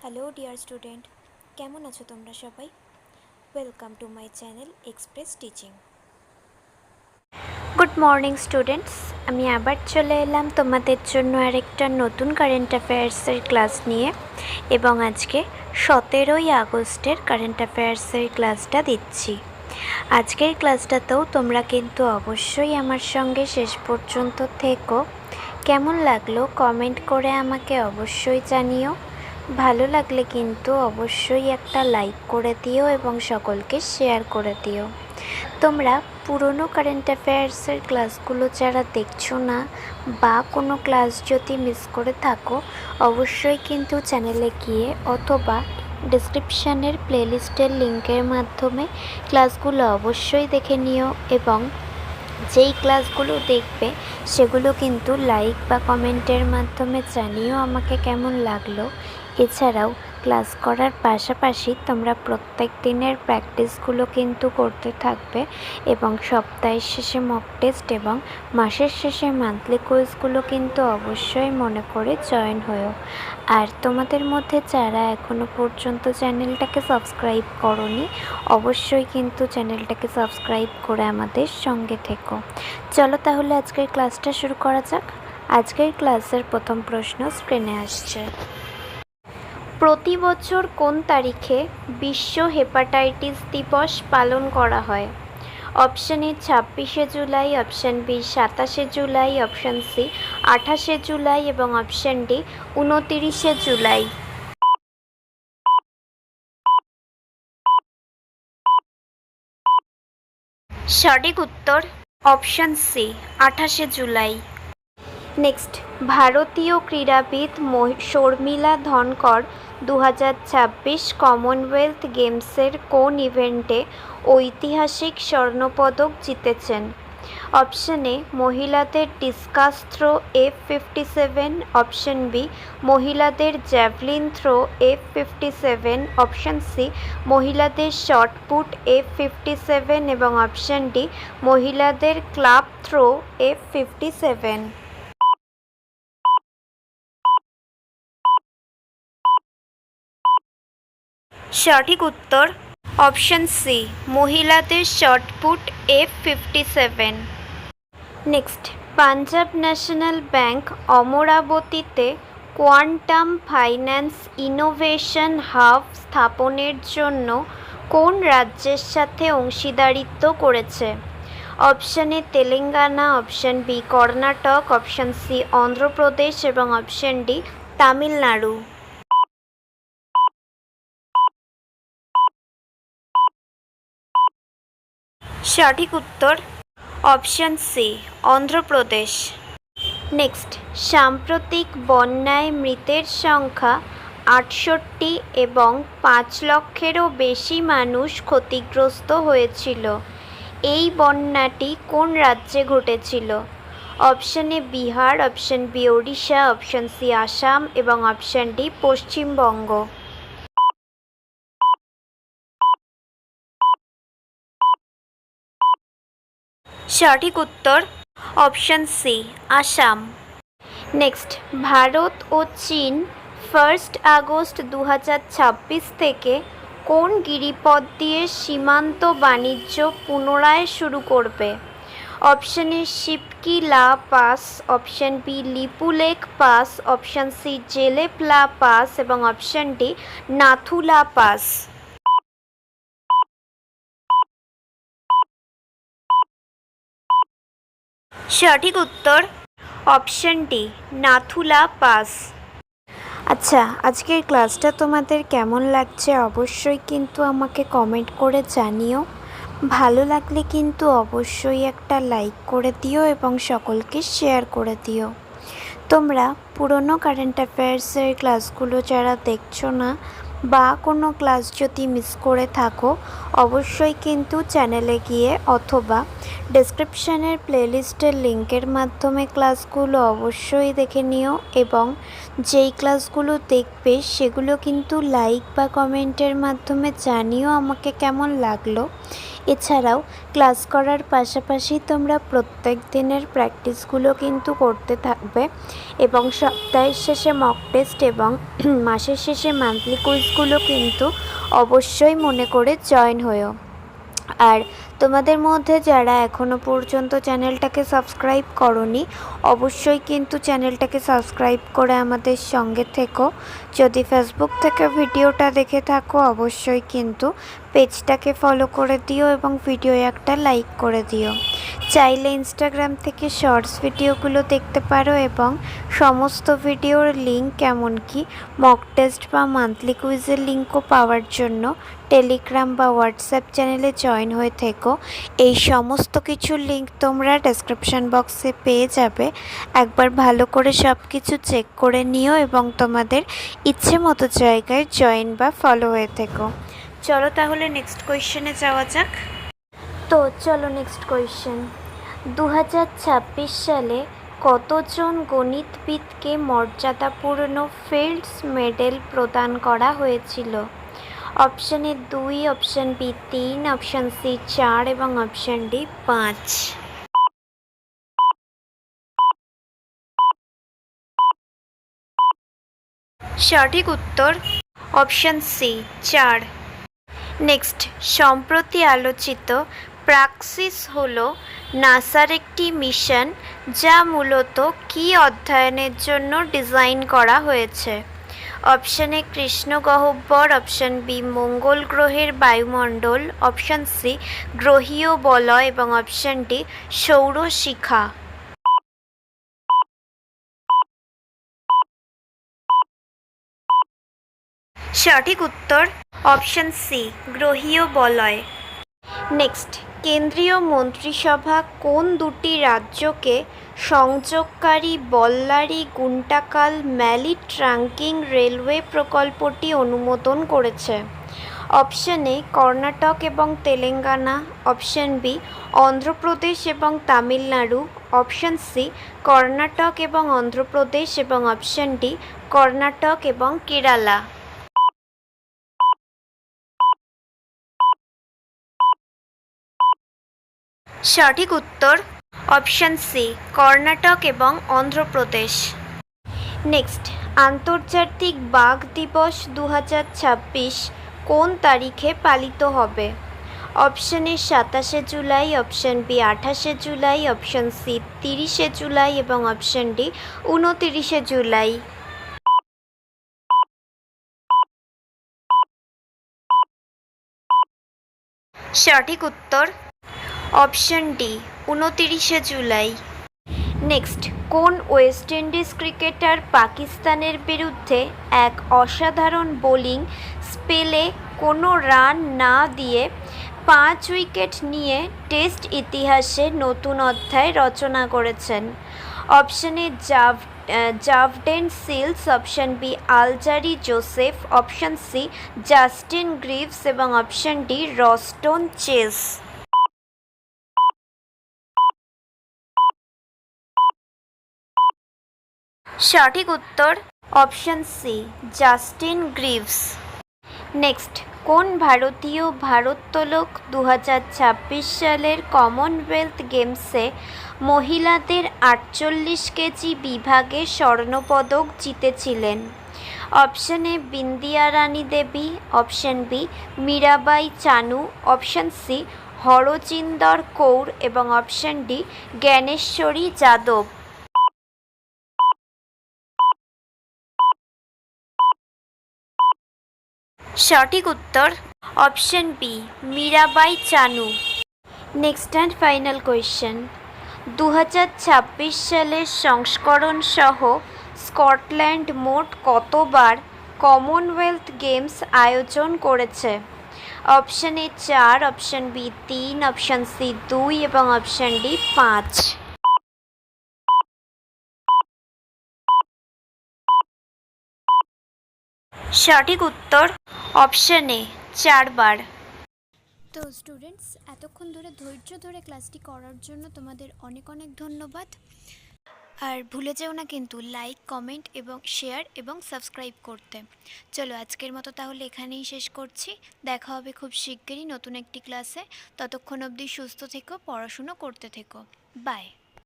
Hello dear student, কেমন আছো তোমরা সবাই? Welcome to my channel express teaching. Good morning students, আমি আবার চলে এলাম তোমাদের জন্য আরেকটা নতুন কারেন্ট অ্যাফেয়ার্সের ক্লাস নিয়ে, এবং আজকে 17ই আগস্টের কারেন্ট অ্যাফেয়ার্সের ক্লাসটা দিচ্ছি। আজকের ক্লাসটাতেও তোমরা কিন্তু অবশ্যই আমার সঙ্গে শেষ পর্যন্ত থেকো। কেমন লাগলো কমেন্ট করে আমাকে অবশ্যই জানিও। ভালো লাগলে কিন্তু অবশ্যই একটা লাইক করে দিও এবং সকলকে শেয়ার করে দিও। তোমরা পুরনো কারেন্ট অ্যাফেয়ার্সের ক্লাসগুলো যারা দেখছো না বা কোনো ক্লাস যদি মিস করে থাকো, অবশ্যই কিন্তু চ্যানেলে গিয়ে অথবা ডেসক্রিপশানের প্লেলিস্টের লিঙ্কের মাধ্যমে ক্লাসগুলো অবশ্যই দেখে নিও, এবং যেই ক্লাসগুলো দেখবে সেগুলো কিন্তু লাইক বা কমেন্টের মাধ্যমে জানিও আমাকে কেমন লাগলো। এছাড়াও ক্লাস করার পাশাপাশি তোমরা প্রত্যেক দিনের প্র্যাকটিসগুলো কিন্তু করতে থাকবে, এবং সপ্তাহের শেষে মক টেস্ট এবং মাসের শেষে মান্থলি কুইজগুলো কিন্তু অবশ্যই মনে করে জয়েন হয়েও। আর তোমাদের মধ্যে যারা এখনও পর্যন্ত চ্যানেলটাকে সাবস্ক্রাইব করোনি, অবশ্যই কিন্তু চ্যানেলটাকে সাবস্ক্রাইব করে আমাদের সঙ্গে থেকো। চলো তাহলে আজকের ক্লাসটা শুরু করা যাক। আজকের ক্লাসের প্রথম প্রশ্ন স্ক্রিনে আসছে। প্রতি বছর কোন তারিখে বিশ্ব হেপাটাইটিস দিবস পালন করা হয়? অপশান এ 26শে জুলাই, অপশান বি 27শে জুলাই, অপশান সি 28শে জুলাই এবং অপশান ডি 29শে জুলাই। সঠিক উত্তর অপশান সি 28শে জুলাই। নেক্সট, ভারতীয় ক্রীড়াবিদ শর্মিলা ধনকর 2026 কমনওয়েলথ গেমসের কোন ইভেন্টে ঐতিহাসিক স্বর্ণপদক জিতেছেন? অপশান এ মহিলাদের discus throw F57, option B মহিলাদের javelin throw F57, option C মহিলাদের শটপুট F57 এবং অপশান ডি মহিলাদের ক্লাব থ্রো F57। সঠিক উত্তর অপশান সি মহিলাদের shot put F57। Next, Punjab National Bank অমরাবতীতে কোয়ান্টাম ফাইন্যান্স ইনোভেশন হাব স্থাপনের জন্য কোন রাজ্যের সাথে অংশীদারিত্ব করেছে? Option A Telangana, option B Karnataka, option C Andhra Pradesh এবং অপশান ডি তামিলনাড়ু। সঠিক উত্তর অপশান সি অন্ধ্রপ্রদেশ। নেক্সট, সাম্প্রতিক বন্যায় মৃতের সংখ্যা 68 এবং 5 লক্ষেরও বেশি মানুষ ক্ষতিগ্রস্ত হয়েছিল। এই বন্যাটি কোন রাজ্যে ঘটেছিল? Option A Bihar, option B Odisha, option C Assam এবং অপশান ডি পশ্চিমবঙ্গ। সঠিক উত্তর option C Assam. Next, Bharat ও চীন 1 আগস্ট 2026 থেকে কোন গিরিপথ দিয়ে সীমান্ত বাণিজ্য পুনরায় শুরু করবে? Option A Shipki La pass, option B Lipulekh pass, option C Jelepla pass এবং অপশান ডি নাথুলা পাস। সঠিক উত্তর অপশান ডি নাথুলা পাস। আচ্ছা, আজকের ক্লাসটা তোমাদের কেমন লাগছে অবশ্যই কিন্তু আমাকে কমেন্ট করে জানিও। ভালো লাগলে কিন্তু অবশ্যই একটা লাইক করে দিও এবং সকলকে শেয়ার করে দিও। তোমরা পুরনো কারেন্ট অ্যাফেয়ার্সের ক্লাসগুলো যারা দেখছো না বা কোনো ক্লাস যদি মিস করে থাকো, অবশ্যই কিন্তু চ্যানেলে গিয়ে অথবা ডেসক্রিপশানের প্লেলিস্টের লিঙ্কের মাধ্যমে ক্লাসগুলো অবশ্যই দেখে নিও, এবং যেই ক্লাসগুলো দেখবে সেগুলো কিন্তু লাইক বা কমেন্টের মাধ্যমে জানিও আমাকে কেমন লাগলো। এছাড়াও ক্লাস করার পাশাপাশি তোমরা প্রত্যেক দিনের প্র্যাকটিসগুলো কিন্তু করতে থাকবে এবং সপ্তাহের শেষে মক টেস্ট এবং মাসের শেষে মান্থলি কুইজগুলো কিন্তু অবশ্যই মনে করে জয়েন হয়েও। আর তোমাদের মধ্যে যারা এখনও পর্যন্ত চ্যানেলটাকে সাবস্ক্রাইব করোনি, অবশ্যই কিন্তু চ্যানেলটাকে সাবস্ক্রাইব করে আমাদের সঙ্গে থেকো। যদি ফেসবুক থেকে ভিডিওটা দেখে থাকো, অবশ্যই কিন্তু পেজটাকে ফলো করে দিও এবং ভিডিও একটা লাইক করে দিও। চাইলে ইনস্টাগ্রাম থেকে শর্টস ভিডিওগুলো দেখতে পারো এবং সমস্ত ভিডিওর লিঙ্ক, এমনকি মক টেস্ট বা মান্থলি কুইজের লিঙ্কও পাওয়ার জন্য টেলিগ্রাম বা হোয়াটসঅ্যাপ চ্যানেলে জয়েন হয়ে থেকো। এই সমস্ত কিছুর লিঙ্ক তোমরা ডেসক্রিপশান বক্সে পেয়ে যাবে। একবার ভালো করে সব কিছু চেক করে নিও এবং তোমাদের ইচ্ছে মতো জায়গায় জয়েন বা ফলো হয়ে থেকো। চলো তাহলে নেক্সট কোয়েশ্চেনে যাওয়া যাক। তো চলো নেক্সট কোয়েশ্চেন। 2026 সালে কতজন গণিতবিদকে মর্যাদাপূর্ণ ফিল্ডস মেডেল প্রদান করা হয়েছিল? Option A 2, option B 3, option C 4 এবং অপশান ডি 5। সঠিক উত্তর অপশান সি 4। নেক্সট, সম্প্রতি আলোচিত প্রাক্সিস হলো নাসার একটি মিশন যা মূলত কী অধ্যয়নের জন্য ডিজাইন করা হয়েছে? অপশান এ কৃষ্ণ গহ্বর, অপশান বি মঙ্গল গ্রহের বায়ুমণ্ডল, অপশান সি গ্রহীয় বলয় এবং অপশান ডি সৌরশিখা। সঠিক উত্তর অপশান সি গ্রহীয় বলয়। নেক্সট, কেন্দ্রীয় মন্ত্রিসভা কোন দুটি রাজ্যকে সংযোগকারী বল্লারি গুন্টাকাল ম্যালি ট্রাঙ্কিং রেলওয়ে প্রকল্পটি অনুমোদন করেছে? অপশান এ কর্ণাটক এবং তেলেঙ্গানা, অপশান বি অন্ধ্রপ্রদেশ এবং তামিলনাড়ু, অপশান সি কর্ণাটক এবং অন্ধ্রপ্রদেশ এবং অপশান ডি কর্ণাটক এবং কেরালা। সঠিক উত্তর অপশান সি কর্ণাটক এবং অন্ধ্রপ্রদেশ। নেক্সট, আন্তর্জাতিক বাঘ দিবস 2026 কোন তারিখে পালিত হবে? অপশান এ 27শে জুলাই, অপশান বি 28শে জুলাই, অপশান সি 30শে জুলাই এবং অপশান ডি 29শে জুলাই। সঠিক উত্তর অপশান ডি 29শে জুলাই। নেক্সট, কোন ওয়েস্ট ইন্ডিজ ক্রিকেটার পাকিস্তানের বিরুদ্ধে এক অসাধারণ বোলিং স্পেলে কোনো রান না দিয়ে 5 উইকেট নিয়ে টেস্ট ইতিহাসে নতুন অধ্যায় রচনা করেছেন? Option A Jayden Seales, option B Alzarri Joseph, option C Justin Greaves এবং অপশান ডি রস্টন চেস। সঠিক উত্তর option C Justin Greaves. Next, কোন ভারতীয় ভারোত্তোলক 2026 সালের কমনওয়েলথ গেমসে মহিলাদের 48 কেজি বিভাগে স্বর্ণপদক জিতেছিলেন? Option A Bindiya Rani Devi, option B Mirabai Chanu, option C Harjinder Kaur এবং অপশান ডি জ্ঞানেশ্বরী যাদব। সঠিক উত্তর option B Mirabai Chanu. Next and final question. 2026 সালের সংস্করণ সহ স্কটল্যান্ড মোট কতবার কমনওয়েলথ গেমস আয়োজন করেছে? Option A 4, option B 3, option C 2 এবং অপশান ডি 5। সঠিক উত্তর অপশান এ 4 বার। তো স্টুডেন্টস, এতক্ষণ ধরে ধৈর্য ধরে ক্লাসটি করার জন্য তোমাদের অনেক অনেক ধন্যবাদ। আর ভুলে যেও না কিন্তু লাইক, কমেন্ট এবং শেয়ার এবং সাবস্ক্রাইব করতে। চলো আজকের মতো তাহলে এখানেই শেষ করছি। দেখা হবে খুব শিগগিরই নতুন একটি ক্লাসে। ততক্ষণ অবধি সুস্থ থেকো, পড়াশুনো করতে থেকো। বাই।